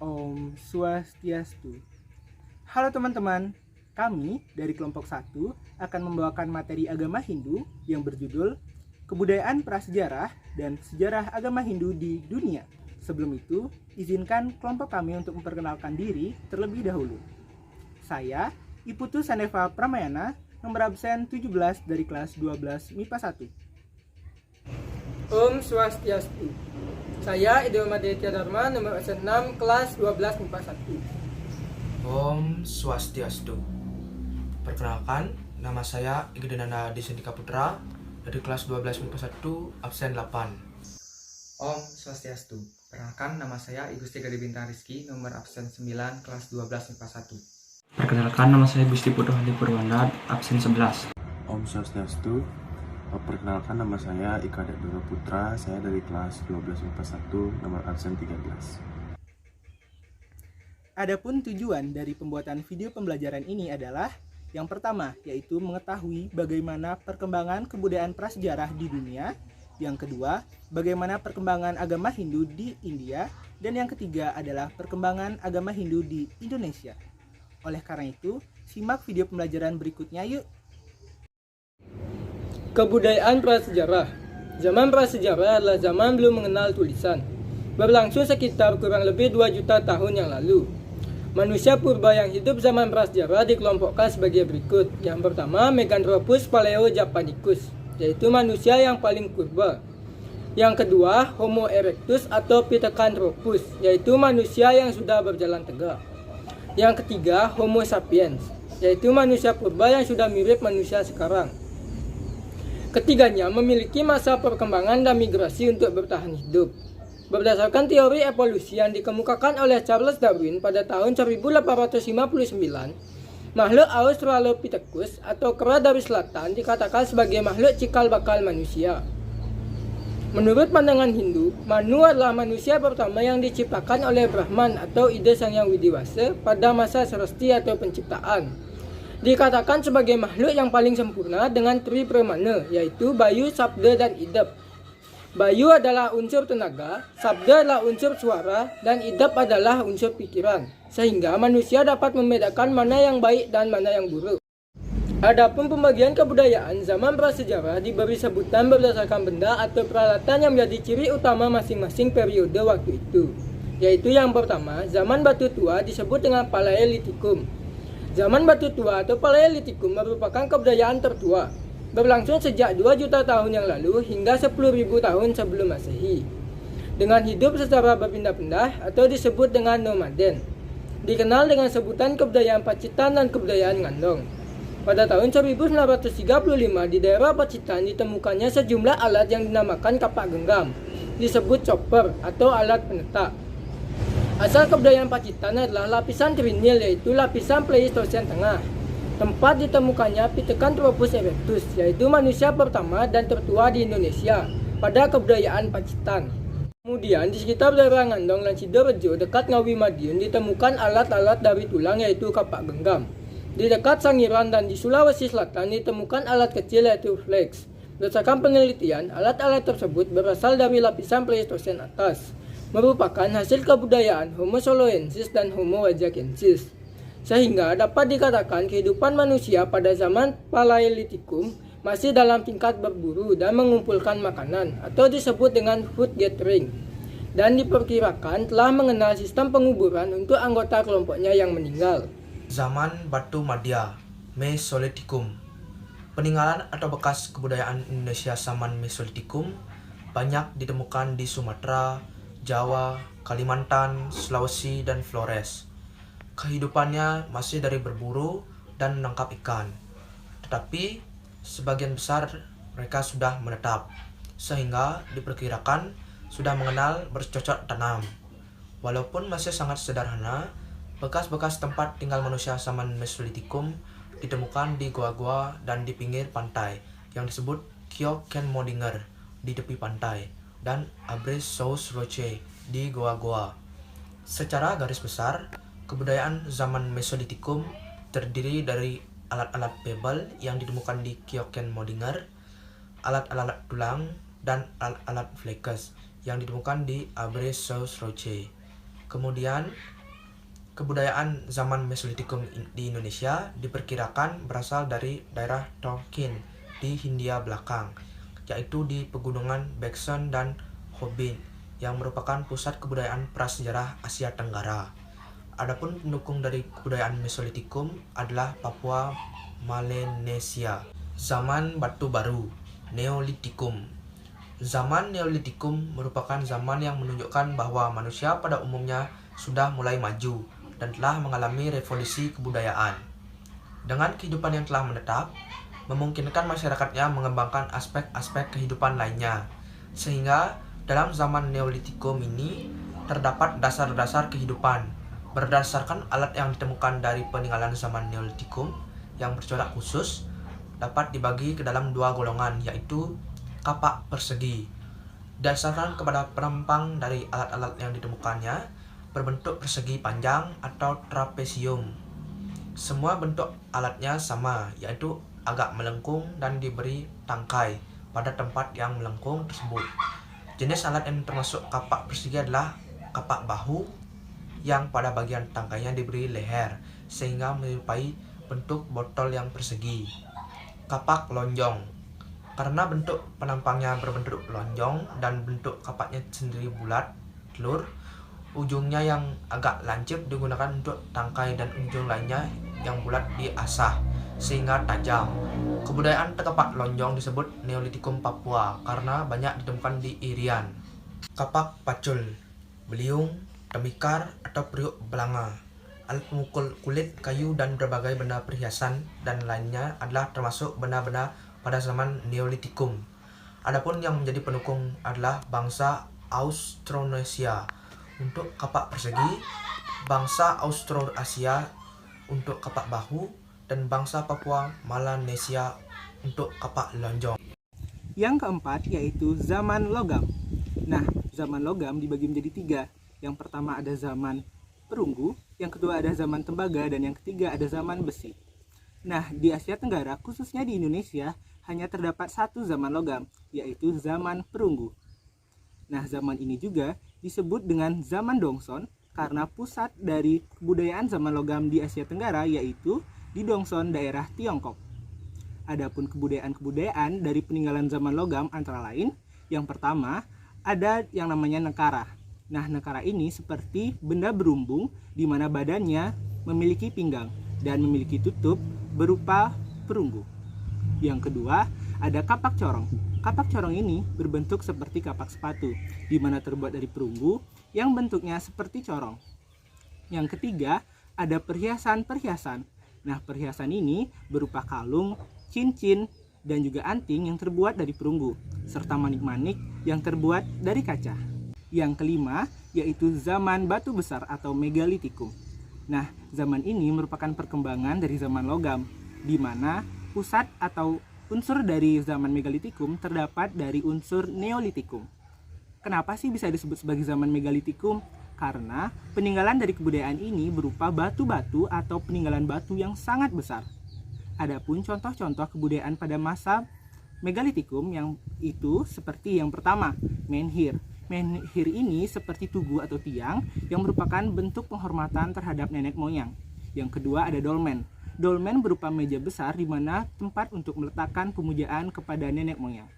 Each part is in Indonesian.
Om Swastiastu. Halo teman-teman, kami dari kelompok 1 akan membawakan materi agama Hindu yang berjudul Kebudayaan Prasejarah dan Sejarah Agama Hindu di Dunia. Sebelum itu, izinkan kelompok kami untuk memperkenalkan diri terlebih dahulu. Saya, Iputu Saneva Pramayana, nomor absen 17 dari kelas 12 MIPA 1. Om Swastiastu. Saya Idul Maditya Dharma, nomor absen 6, kelas 12 MIPA 1. Om Swastiastu. Perkenalkan, nama saya Igdenanda Disendika Putra dari kelas 12 MIPA 1, absen 8. Om Swastiastu. Perkenalkan, nama saya I Gusti Gede Bintang Rizky, nomor absen 9, kelas 12 MIPA 1. Perkenalkan, nama saya Gusti Putu Hadi Purwanda, absen 11. Om Swastiastu. Perkenalkan, nama saya Ika Dekdoro Putra, saya dari kelas 12 MIPA 1, nomor absen 13. Adapun tujuan dari pembuatan video pembelajaran ini adalah yang pertama, yaitu mengetahui bagaimana perkembangan kebudayaan prasejarah di dunia. Yang kedua, bagaimana perkembangan agama Hindu di India. Dan yang ketiga adalah perkembangan agama Hindu di Indonesia. Oleh karena itu, simak video pembelajaran berikutnya yuk. Kebudayaan prasejarah. Zaman prasejarah adalah zaman belum mengenal tulisan. Berlangsung sekitar kurang lebih 2 juta tahun yang lalu. Manusia purba yang hidup zaman prasejarah dikelompokkan sebagai berikut. Yang pertama, Meganthropus Paleo-Japanicus, yaitu manusia yang paling purba. Yang kedua, Homo erectus atau Pithecanthropus, yaitu manusia yang sudah berjalan tegak. Yang ketiga, Homo sapiens, yaitu manusia purba yang sudah mirip manusia sekarang. Ketiganya memiliki masa perkembangan dan migrasi untuk bertahan hidup. Berdasarkan teori evolusi yang dikemukakan oleh Charles Darwin pada tahun 1859, makhluk Australopithecus atau kera dari selatan dikatakan sebagai makhluk cikal bakal manusia. Menurut pandangan Hindu, Manu adalah manusia pertama yang diciptakan oleh Brahman atau ide Sang Yang Widiwasa pada masa Srasti atau penciptaan. Dikatakan sebagai makhluk yang paling sempurna dengan tri pramana, yaitu Bayu, Sabda, dan Idap. Bayu adalah unsur tenaga, Sabda adalah unsur suara, dan Idap adalah unsur pikiran, sehingga manusia dapat membedakan mana yang baik dan mana yang buruk. Adapun pembagian kebudayaan zaman prasejarah diberi sebutan berdasarkan benda atau peralatan yang menjadi ciri utama masing-masing periode waktu itu, yaitu yang pertama, zaman batu tua disebut dengan Paleolitikum. Zaman batu tua atau Paleolitikum merupakan kebudayaan tertua, berlangsung sejak 2 juta tahun yang lalu hingga 10.000 tahun sebelum Masehi, dengan hidup secara berpindah-pindah atau disebut dengan nomaden. Dikenal dengan sebutan kebudayaan Pacitan dan kebudayaan Ngandong. Pada tahun 1935 di daerah Pacitan ditemukannya sejumlah alat yang dinamakan kapak genggam, disebut chopper atau alat penetak. Asal kebudayaan Pacitan adalah lapisan Trinil, yaitu lapisan Pleistosen Tengah. Tempat ditemukannya Pithecanthropus erectus, yaitu manusia pertama dan tertua di Indonesia pada kebudayaan Pacitan. Kemudian di sekitar daerah Ngandong dan Sidorejo dekat Ngawi Madiun ditemukan alat-alat dari tulang, yaitu kapak genggam. Di dekat Sangiran dan di Sulawesi Selatan ditemukan alat kecil, yaitu flex. Berdasarkan penelitian, alat-alat tersebut berasal dari lapisan Pleistosen atas, merupakan hasil kebudayaan Homo soloensis dan Homo wajakensis, sehingga dapat dikatakan kehidupan manusia pada zaman Paleolitikum masih dalam tingkat berburu dan mengumpulkan makanan atau disebut dengan food gathering, dan diperkirakan telah mengenal sistem penguburan untuk anggota kelompoknya yang meninggal. Zaman Batu Madya, Mesolitikum. Peninggalan atau bekas kebudayaan Indonesia zaman Mesolitikum banyak ditemukan di Sumatera, Jawa, Kalimantan, Sulawesi, dan Flores. Kehidupannya masih dari berburu dan menangkap ikan. Tetapi sebagian besar mereka sudah menetap, sehingga diperkirakan sudah mengenal bercocok tanam. Walaupun masih sangat sederhana, bekas-bekas tempat tinggal manusia zaman Mesolitikum ditemukan di goa-goa dan di pinggir pantai yang disebut Kyokenmodinger di tepi pantai dan Abris Sous Roche di goa-goa. Secara garis besar, kebudayaan zaman Mesolitikum terdiri dari alat-alat pebble yang ditemukan di Kyokenmodinger, alat-alat tulang, dan alat-alat fleques yang ditemukan di Abris Sous Roche. Kemudian, kebudayaan zaman Mesolitikum di Indonesia diperkirakan berasal dari daerah Tonkin di Hindia belakang, yaitu di pegunungan Beksan dan Hobin, yang merupakan pusat kebudayaan prasejarah Asia Tenggara. Adapun pendukung dari kebudayaan Mesolitikum adalah Papua Melanesia. Zaman Batu Baru, Neolitikum. Zaman Neolitikum merupakan zaman yang menunjukkan bahwa manusia pada umumnya sudah mulai maju dan telah mengalami revolusi kebudayaan. Dengan kehidupan yang telah menetap, memungkinkan masyarakatnya mengembangkan aspek-aspek kehidupan lainnya, sehingga dalam zaman Neolitikum ini terdapat dasar-dasar kehidupan berdasarkan alat yang ditemukan dari peninggalan zaman Neolitikum yang bercorak khusus dapat dibagi ke dalam dua golongan, yaitu kapak persegi. Dasarkan kepada perampang dari alat-alat yang ditemukannya berbentuk persegi panjang atau trapesium. Semua bentuk alatnya sama, yaitu agak melengkung dan diberi tangkai pada tempat yang melengkung tersebut. Jenis alat yang termasuk kapak persegi adalah kapak bahu yang pada bagian tangkainya diberi leher sehingga menyerupai bentuk botol yang persegi. Kapak lonjong. Karena bentuk penampangnya berbentuk lonjong dan bentuk kapaknya sendiri bulat, telur, ujungnya yang agak lancip digunakan untuk tangkai dan ujung lainnya yang bulat diasah sehingga tajam. Kebudayaan kapak lonjong disebut Neolitikum Papua karena banyak ditemukan di Irian. Kapak pacul, beliung, tembikar atau periuk belanga, alat pemukul kulit, kayu, dan berbagai benda perhiasan dan lainnya adalah termasuk benda-benda pada zaman Neolitikum. Adapun yang menjadi pendukung adalah bangsa Austronesia untuk kapak persegi, bangsa Austroasia untuk kapak bahu, dan bangsa Papua Melanesia untuk kapak lonjong. Yang keempat yaitu zaman logam. Nah, zaman logam dibagi menjadi tiga. Yang pertama ada zaman perunggu, yang kedua ada zaman tembaga, dan yang ketiga ada zaman besi. Nah, di Asia Tenggara, khususnya di Indonesia, hanya terdapat satu zaman logam, yaitu zaman perunggu. Nah, zaman ini juga disebut dengan zaman Dongson karena pusat dari kebudayaan zaman logam di Asia Tenggara yaitu di Dongson, daerah Tiongkok. Adapun kebudayaan-kebudayaan dari peninggalan zaman logam antara lain, yang pertama ada yang namanya nekara. Nah, nekara ini seperti benda berumbung di mana badannya memiliki pinggang dan memiliki tutup berupa perunggu. Yang kedua, ada kapak corong. Kapak corong ini berbentuk seperti kapak sepatu, di mana terbuat dari perunggu yang bentuknya seperti corong. Yang ketiga, ada perhiasan-perhiasan. Nah, perhiasan ini berupa kalung, cincin, dan juga anting yang terbuat dari perunggu, serta manik-manik yang terbuat dari kaca. Yang kelima, yaitu zaman batu besar atau megalitikum. Nah, zaman ini merupakan perkembangan dari zaman logam, di mana pusat atau unsur dari zaman megalitikum terdapat dari unsur neolitikum. Kenapa sih bisa disebut sebagai zaman megalitikum? Karena peninggalan dari kebudayaan ini berupa batu-batu atau peninggalan batu yang sangat besar. Adapun contoh-contoh kebudayaan pada masa megalitikum yang itu seperti yang pertama, menhir. Menhir ini seperti tugu atau tiang yang merupakan bentuk penghormatan terhadap nenek moyang. Yang kedua ada dolmen. Dolmen berupa meja besar di mana tempat untuk meletakkan pemujaan kepada nenek moyang.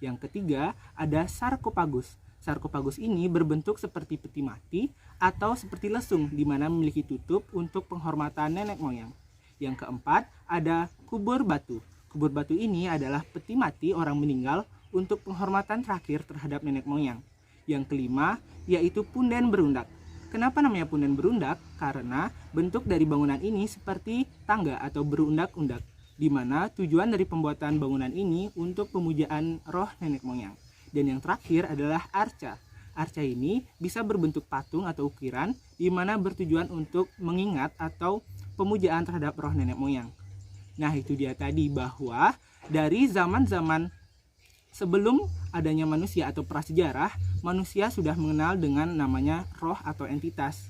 Yang ketiga ada sarkopagus. Sarkopagus ini berbentuk seperti peti mati atau seperti lesung di mana memiliki tutup untuk penghormatan nenek moyang. Yang keempat ada kubur batu. Kubur batu ini adalah peti mati orang meninggal untuk penghormatan terakhir terhadap nenek moyang. Yang kelima yaitu punden berundak. Kenapa namanya punden berundak? Karena bentuk dari bangunan ini seperti tangga atau berundak-undak, di mana tujuan dari pembuatan bangunan ini untuk pemujaan roh nenek moyang. Dan yang terakhir adalah arca. Arca ini bisa berbentuk patung atau ukiran, di mana bertujuan untuk mengingat atau pemujaan terhadap roh nenek moyang. Nah, itu dia tadi bahwa dari zaman-zaman sebelum adanya manusia atau prasejarah, manusia sudah mengenal dengan namanya roh atau entitas.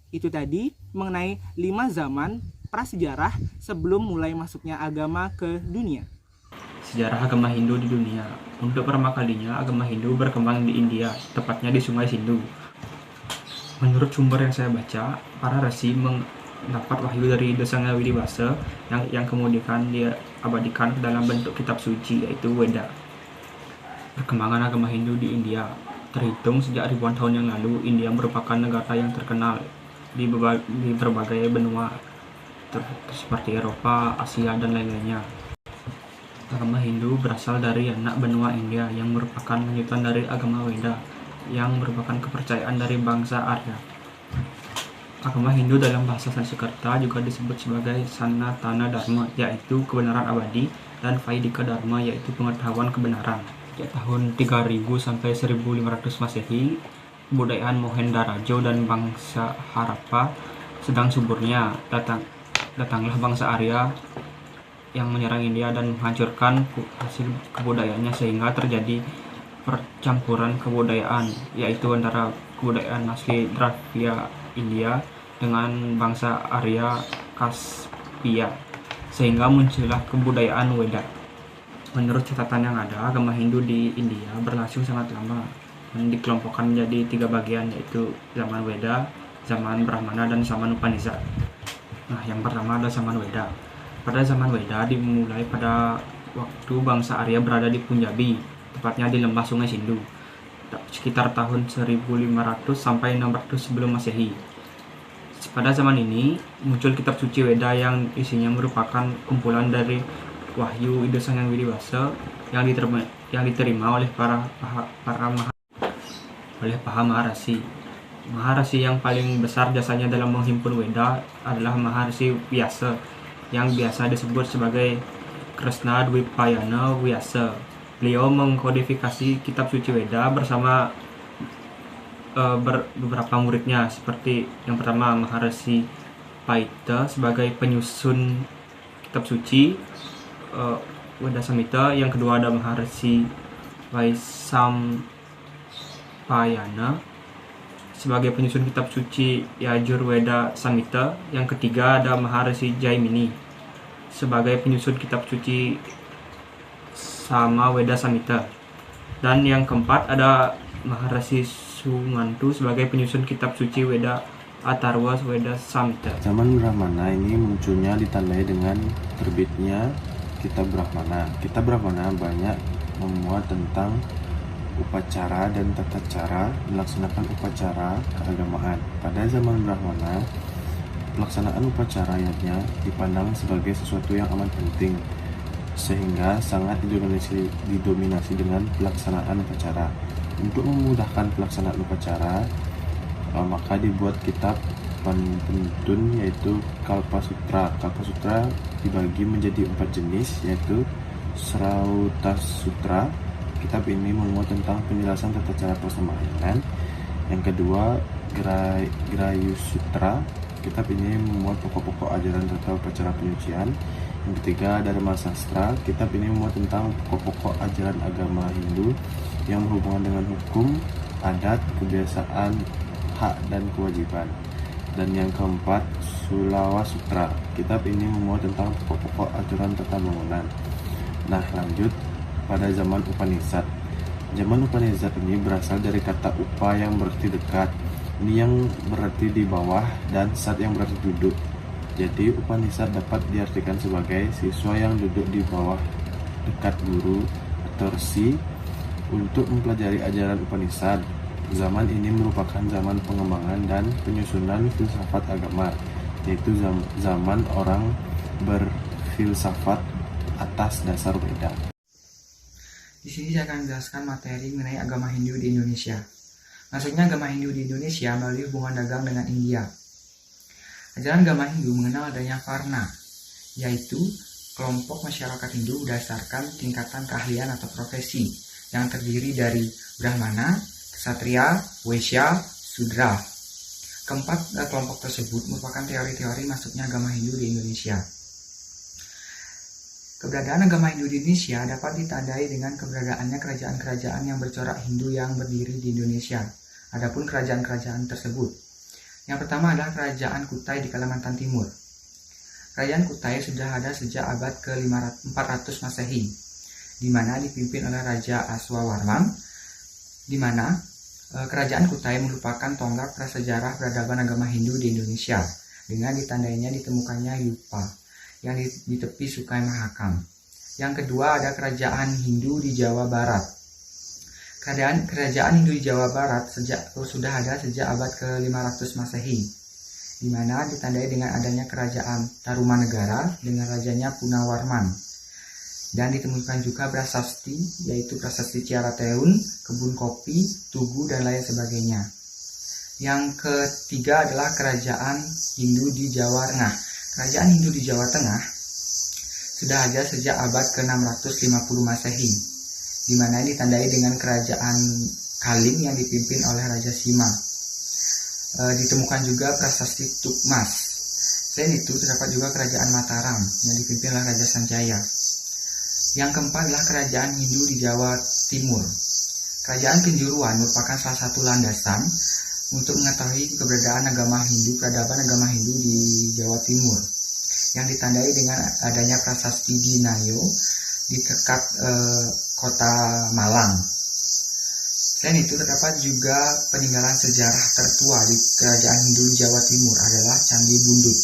Itu tadi mengenai 5 zaman prasejarah sebelum mulai masuknya agama ke dunia. Sejarah agama Hindu di dunia. Untuk pertama kalinya agama Hindu berkembang di India, tepatnya di Sungai Sindhu. Menurut sumber yang saya baca, para resi mendapat wahyu dari Desanga Widibasa yang kemudian dia abadikan ke dalam bentuk kitab suci, yaitu Weda. Perkembangan agama Hindu di India terhitung sejak ribuan tahun yang lalu. India merupakan negara yang terkenal di berbagai benua seperti Eropa, Asia, dan lain-lainnya. Agama Hindu berasal dari anak benua India yang merupakan lanjutan dari agama Weda yang merupakan kepercayaan dari bangsa Arya. Agama Hindu dalam bahasa Sanskerta juga disebut sebagai Sanatana Dharma, yaitu kebenaran abadi, dan Vaidika Dharma, yaitu pengetahuan kebenaran. Sejak tahun 3000 sampai 1500 Masehi, kebudayaan Mohenjo-daro dan bangsa Harappa sedang suburnya. Datanglah bangsa Arya yang menyerang India dan menghancurkan hasil kebudayaannya, sehingga terjadi percampuran kebudayaan, yaitu antara kebudayaan asli Dravida India dengan bangsa Arya Kaspia, sehingga muncullah kebudayaan Weda. Menurut catatan yang ada, agama Hindu di India berlangsung sangat lama dan dikelompokkan menjadi 3 bagian, yaitu zaman Weda, zaman Brahmana, dan zaman Upanishad. Nah, yang pertama adalah zaman Weda. Pada zaman Weda dimulai pada waktu bangsa Arya berada di Punjabi, tepatnya di lembah Sungai Sindhu, sekitar tahun 1500 sampai 600 sebelum Masehi. Pada zaman ini muncul kitab suci Weda yang isinya merupakan kumpulan dari wahyu Ida Sang Hyang Widibasa yang diterima oleh para Maharasi. Maharasi yang paling besar jasanya dalam menghimpun Weda adalah Maharsi Vyasa, yang biasa disebut sebagai Krishna Dwipayana Vyasa. Beliau mengkodifikasi kitab suci Weda bersama beberapa muridnya, seperti yang pertama Maharsi Paita sebagai penyusun kitab suci Weda Samhita, yang kedua ada Maharsi Vaisampayana sebagai penyusun kitab suci Yajur Weda Samhita, yang ketiga ada Maharsi Jaimini sebagai penyusun kitab suci Sama Weda Samhita, dan yang keempat ada Maharsi Sumantu sebagai penyusun kitab suci Weda Atharva Weda Samhita. Zaman Brahmana ini munculnya ditandai dengan terbitnya Kitab Brahmana. Kitab Brahmana banyak memuat tentang upacara dan tata cara melaksanakan upacara keagamaan. Pada zaman Brahmana, pelaksanaan upacaranya dipandang sebagai sesuatu yang amat penting, sehingga sangat didominasi dengan pelaksanaan upacara. Untuk memudahkan pelaksanaan upacara, maka dibuat kitab penuntun, yaitu Kalpa Sutra. Kalpa Sutra dibagi menjadi 4 jenis, yaitu Srauta Sutra. Kitab ini memuat tentang penjelasan tata cara persembahyaan. Yang kedua, Grayu Sutra. Kitab ini memuat pokok-pokok ajaran tata upacara penyucian. Yang ketiga, Dharma Sastra. Kitab ini memuat tentang pokok-pokok ajaran agama Hindu yang berhubungan dengan hukum, adat, kebiasaan, hak, dan kewajiban. Dan yang keempat, Sulawa Sutra. Kitab ini memuat tentang pokok-pokok aturan tata bangunan. Nah, lanjut pada zaman Upanishad. Zaman Upanishad ini berasal dari kata upa yang berarti dekat, ini yang berarti di bawah, dan sat yang berarti duduk. Jadi Upanishad dapat diartikan sebagai siswa yang duduk di bawah dekat guru atau resi untuk mempelajari ajaran Upanishad. Zaman ini merupakan zaman pengembangan dan penyusunan filsafat agama, yaitu zaman orang berfilsafat atas dasar Weda. Di sini saya akan menjelaskan materi mengenai agama Hindu di Indonesia. Maksudnya agama Hindu di Indonesia melalui hubungan dagang dengan India. Ajaran agama Hindu mengenal adanya Varna, yaitu kelompok masyarakat Hindu berdasarkan tingkatan keahlian atau profesi yang terdiri dari Brahmana, Ksatria, Waisya, Sudra. Keempat kelompok tersebut merupakan teori-teori masuknya agama Hindu di Indonesia. Keberadaan agama Hindu di Indonesia dapat ditandai dengan keberadaannya kerajaan-kerajaan yang bercorak Hindu yang berdiri di Indonesia. Adapun kerajaan-kerajaan tersebut, yang pertama adalah Kerajaan Kutai di Kalimantan Timur. Kerajaan Kutai sudah ada sejak abad ke-400 Masehi, di mana dipimpin oleh Raja Aswawarman, di mana Kerajaan Kutai merupakan tonggak prasejarah peradaban agama Hindu di Indonesia dengan ditandainya ditemukannya Yupa yang di tepi Sungai Mahakam. Yang kedua ada kerajaan Hindu di Jawa Barat. Kerajaan Hindu di Jawa Barat sudah ada sejak abad ke-500 Masehi, di mana ditandai dengan adanya kerajaan Tarumanegara dengan rajanya Punawarman. Dan ditemukan juga prasasti, yaitu prasasti Ciarateun, kebun kopi, tugu, dan lain sebagainya. Yang ketiga adalah kerajaan Hindu di Jawa Tengah. Kerajaan Hindu di Jawa Tengah sudah ada sejak abad ke-650 Masehi, di mana ditandai dengan kerajaan Kaling yang dipimpin oleh Raja Sima. Ditemukan juga prasasti Tukmas. Selain itu terdapat juga kerajaan Mataram yang dipimpin oleh Raja Sanjaya. Yang keempat adalah kerajaan Hindu di Jawa Timur. Kerajaan Kenjuruan merupakan salah satu landasan untuk mengetahui keberadaan peradaban agama Hindu di Jawa Timur, yang ditandai dengan adanya prasasti Dinayo di dekat kota Malang. Selain itu terdapat juga peninggalan sejarah tertua di kerajaan Hindu di Jawa Timur adalah Candi Bundut.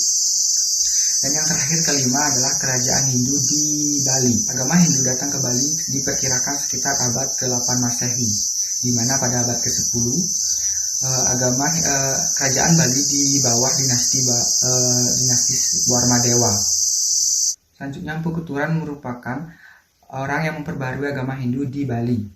Dan yang terakhir kelima adalah kerajaan Hindu di Bali. Agama Hindu datang ke Bali diperkirakan sekitar abad ke-8 Masehi, di mana pada abad ke-10 kerajaan Bali di bawah dinasti Warmadewa. Selanjutnya Empu Keturan merupakan orang yang memperbarui agama Hindu di Bali.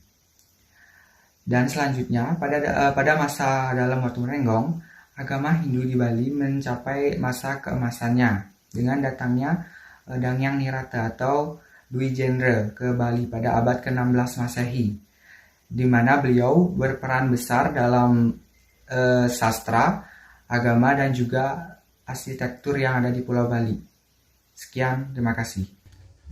Dan selanjutnya pada masa dalam Watu Renggong, agama Hindu di Bali mencapai masa keemasannya dengan datangnya Dangyang Nirata atau Dwi Jendre ke Bali pada abad ke-16 Masehi, di mana beliau berperan besar dalam sastra, agama, dan juga arsitektur yang ada di Pulau Bali. Sekian, terima kasih.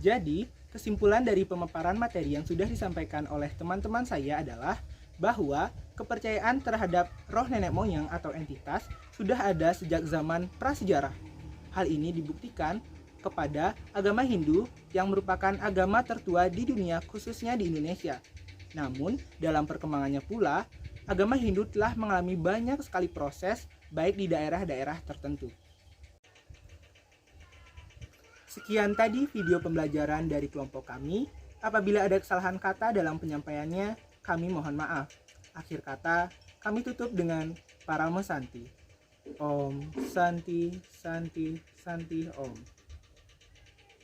Jadi, kesimpulan dari pemaparan materi yang sudah disampaikan oleh teman-teman saya adalah bahwa kepercayaan terhadap roh nenek moyang atau entitas sudah ada sejak zaman prasejarah. Hal ini dibuktikan kepada agama Hindu yang merupakan agama tertua di dunia, khususnya di Indonesia. Namun, dalam perkembangannya pula, agama Hindu telah mengalami banyak sekali proses, baik di daerah-daerah tertentu. Sekian tadi video pembelajaran dari kelompok kami. Apabila ada kesalahan kata dalam penyampaiannya, kami mohon maaf. Akhir kata, kami tutup dengan Paramo Santi. Om Santi Santi Santi Om.